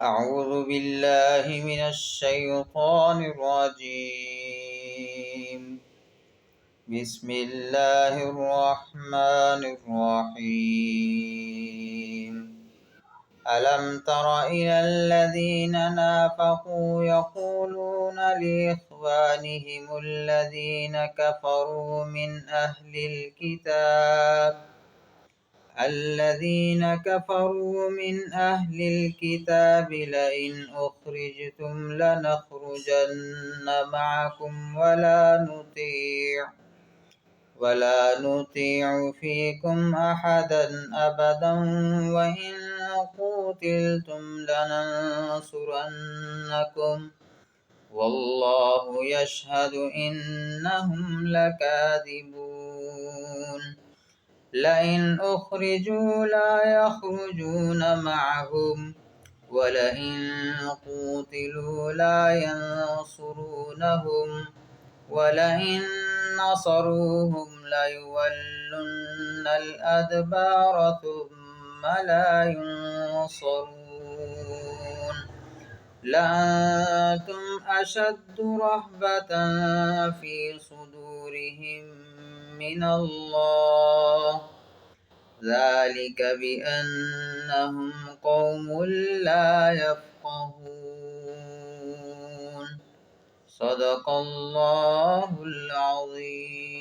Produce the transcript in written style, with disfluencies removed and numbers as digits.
أعوذ بالله من الشيطان الرجيم. بسم الله الرحمن الرحيم. ألم تر إلى الذين نافقوا يقولون لإخوانهم الذين كفروا من أهل الكتاب لئن أخرجتم لنخرجن معكم ولا نطيع فيكم أحدا أبدا وإن قوتلتم لننصرنكم والله يشهد إنهم لكاذبون. لئن أخرجوا لا يخرجون معهم ولئن قوتلوا لا ينصرونهم ولئن نصروهم ليولن الأدبار ثم لا ينصرون. لأنتم أشد رهبة في صدورهم من الله ذلك بأنهم قوم لا يفقهون. صدق الله العظيم.